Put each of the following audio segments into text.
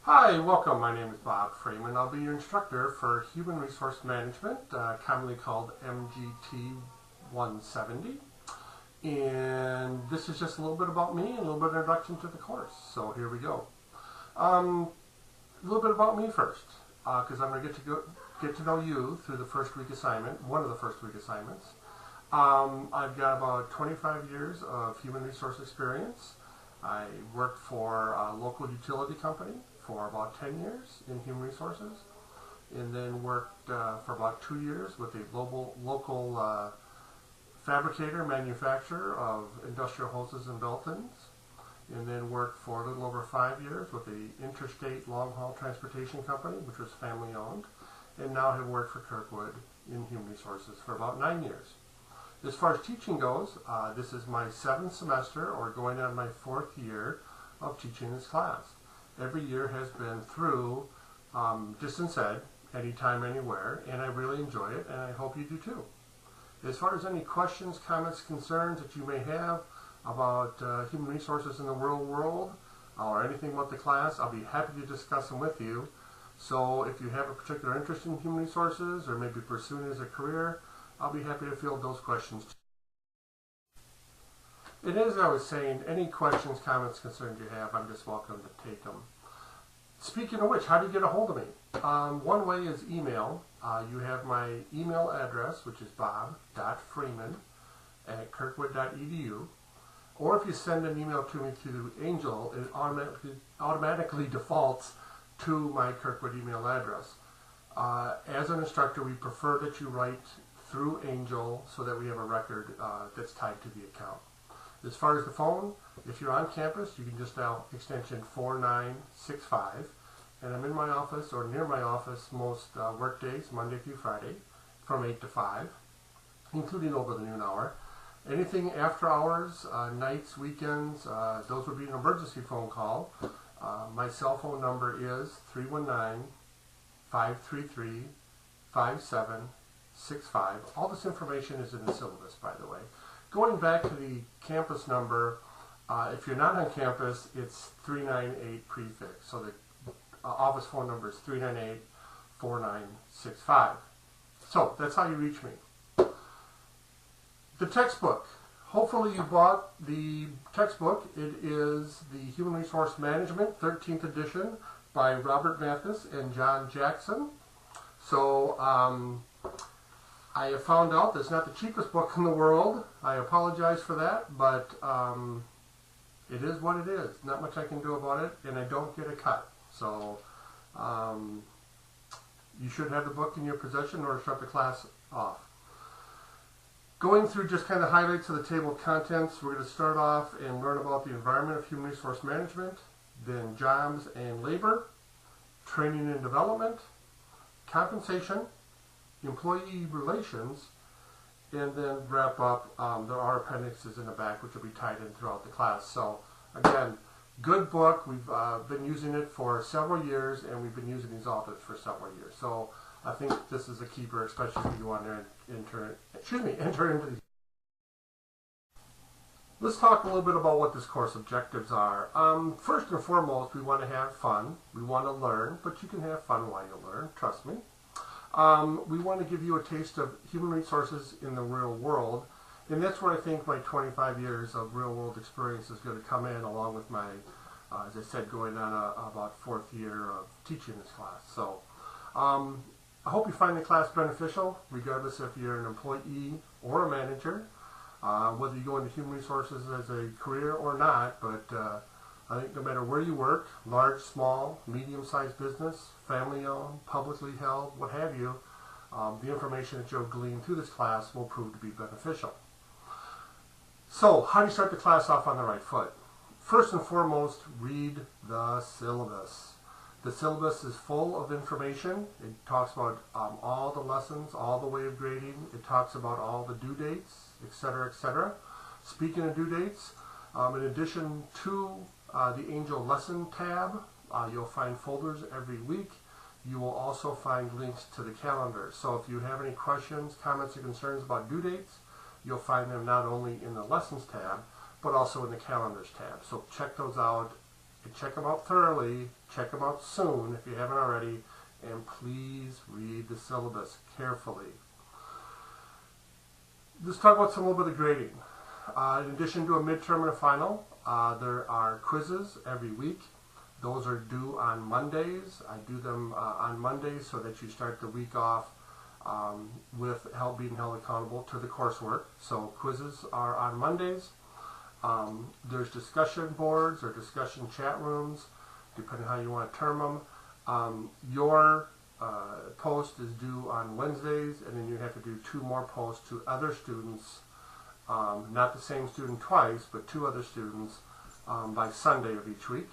Hi, welcome. My name is Bob Freeman. I'll be your instructor for Human Resource Management, commonly called MGT 170. And this is just a little bit about me and a little bit of introduction to the course. So here we go. A little bit about me first, because I'm going to get to know you through the first week assignment, one of the first week assignments. I've got about 25 years of human resource experience. I worked for a local utility company for about 10 years in human resources, and then worked for about 2 years with a local fabricator, manufacturer of industrial hoses and built-ins, and then worked for a little over 5 years with the interstate long-haul transportation company, which was family-owned, and now have worked for Kirkwood in human resources for about 9 years. As far as teaching goes, this is my 7th semester, or going on my 4th year of teaching this class. Every year has been through distance ed, anytime, anywhere, and I really enjoy it, and I hope you do too. As far as any questions, comments, concerns that you may have about human resources in the real world, or anything about the class, I'll be happy to discuss them with you. So if you have a particular interest in human resources, or maybe pursuing it as a career, I'll be happy to field those questions too. And as I was saying, any questions, comments, concerns you have, I'm just welcome to take them. Speaking of which, how do you get a hold of me? One way is email. You have my email address, which is bob.freeman@kirkwood.edu. Or if you send an email to me through Angel, it automatically defaults to my Kirkwood email address. As an instructor, we prefer that you write through Angel so that we have a record that's tied to the account. As far as the phone, if you're on campus, you can just dial extension 4965, and I'm in my office or near my office most work days, Monday through Friday, from 8 to 5, including over the noon hour. Anything after hours, nights, weekends, those would be an emergency phone call. My cell phone number is 319-533-5765. All this information is in the syllabus, by the way. Going back to the campus number, if you're not on campus, it's 398 prefix. So the office phone number is 398-4965. So that's how you reach me. The textbook. Hopefully you bought the textbook. It is the Human Resource Management 13th edition by Robert Mathis and John Jackson. So I have found out that it's not the cheapest book in the world. I apologize for that, but it is what it is. Not much I can do about it, and I don't get a cut. So you should have the book in your possession in order to start the class off. Going through just kind of highlights of the table of contents, we're going to start off and learn about the environment of human resource management, then jobs and labor, training and development, compensation, employee relations, and then wrap up. There are appendixes in the back which will be tied in throughout the class. So again, good book. We've been using it for several years, and we've been using these authors for several years. So I think this is a keeper, especially if you go on there and enter into these. Let's talk a little bit about what this course objectives are. First and foremost, we want to have fun. We want to learn, but you can have fun while you learn, trust me. We want to give you a taste of human resources in the real world, and that's where I think my 25 years of real world experience is going to come in, along with my, as I said, going on about 4th year of teaching this class. So I hope you find the class beneficial, regardless if you're an employee or a manager, whether you go into human resources as a career or not, but I think no matter where you work, large, small, medium-sized business, family-owned, publicly held, what have you, the information that you'll glean through this class will prove to be beneficial. So, how do you start the class off on the right foot? First and foremost, read the syllabus. The syllabus is full of information. It talks about all the lessons, all the way of grading. It talks about all the due dates, etc., etc. Speaking of due dates, in addition to the Angel Lesson tab, you'll find folders every week. You will also find links to the calendar. So if you have any questions, comments, or concerns about due dates, you'll find them not only in the Lessons tab, but also in the Calendars tab. So check those out check them out thoroughly, check them out soon if you haven't already, and please read the syllabus carefully. Let's talk about a little bit of grading. In addition to a midterm and a final, there are quizzes every week. Those are due on Mondays. I do them on Mondays so that you start the week off with being held accountable to the coursework. So quizzes are on Mondays. There's discussion boards or discussion chat rooms, depending on how you want to term them. Your post is due on Wednesdays, and then you have to do 2 more posts to other students, not the same student twice, but 2 other students by Sunday of each week.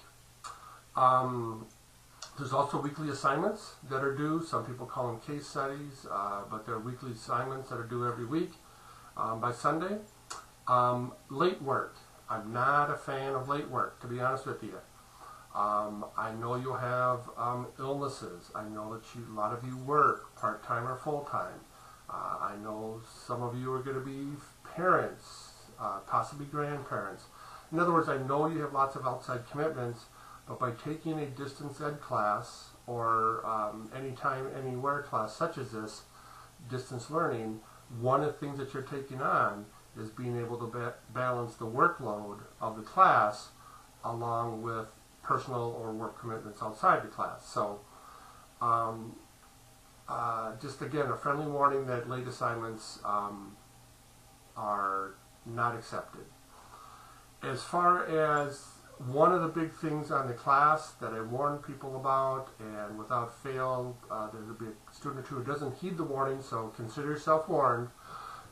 There's also weekly assignments that are due. Some people call them case studies, but they're weekly assignments that are due every week by Sunday. Late work. I'm not a fan of late work, to be honest with you. I know you'll have illnesses. I know that a lot of you work part-time or full-time. I know some of you are going to be parents, possibly grandparents. In other words, I know you have lots of outside commitments, but by taking a distance ed class or anytime, anywhere class such as this, distance learning, one of the things that you're taking on is being able to balance the workload of the class along with personal or work commitments outside the class. So just again, a friendly warning that late assignments are not accepted. As far as one of the big things on the class that I warn people about, and without fail, there'll be a student or two who doesn't heed the warning, so consider yourself warned.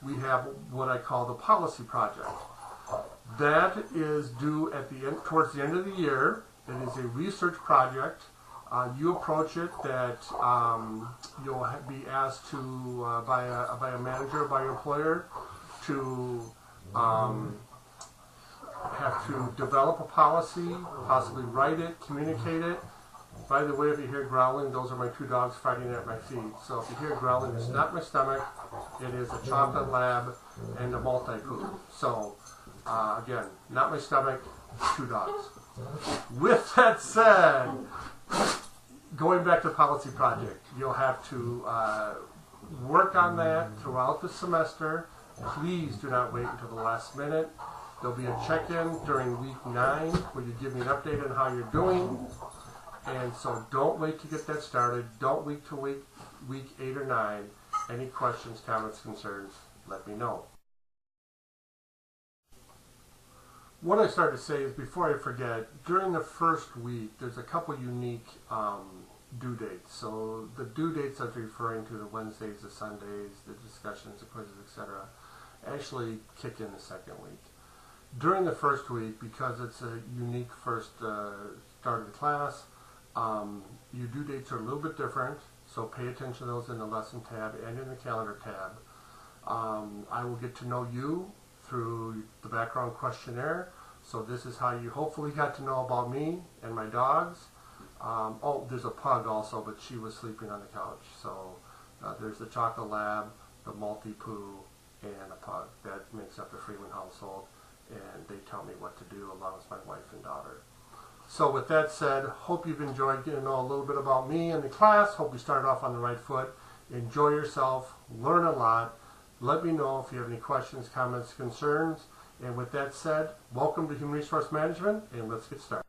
We have what I call the policy project. That is due at the end, towards the end of the year. It is a research project. You approach it that you'll be asked to by a manager, by your employer, to have to develop a policy, possibly write it, communicate it. By the way, if you hear growling, those are my 2 dogs fighting at my feet. So if you hear growling, it's not my stomach. It is a chocolate lab and a multi-poop. So again, not my stomach, 2 dogs. With that said, going back to the policy project, you'll have to work on that throughout the semester. Please do not wait until the last minute. There'll be a check-in during week 9 where you give me an update on how you're doing. And so don't wait to get that started. Don't wait to week 8 or 9. Any questions, comments, concerns, let me know. What I started to say is, before I forget, during the first week, there's a couple unique due dates. So the due dates I was referring to, the Wednesdays, the Sundays, the discussions, the quizzes, etc., actually kick in the second week. During the first week, because it's a unique first start of the class, your due dates are a little bit different, so pay attention to those in the lesson tab and in the calendar tab. I will get to know you through the background questionnaire, so this is how you hopefully got to know about me and my dogs. Oh, there's a pug also, but she was sleeping on the couch. So there's the chocolate lab, the multi-poo, and a pug. That makes up the Freeman household, and they tell me what to do along with my wife and daughter. So with that said, hope you've enjoyed getting to know a little bit about me and the class. Hope you started off on the right foot. Enjoy yourself, learn a lot. Let me know if you have any questions, comments, concerns. And with that said, welcome to Human Resource Management, and let's get started.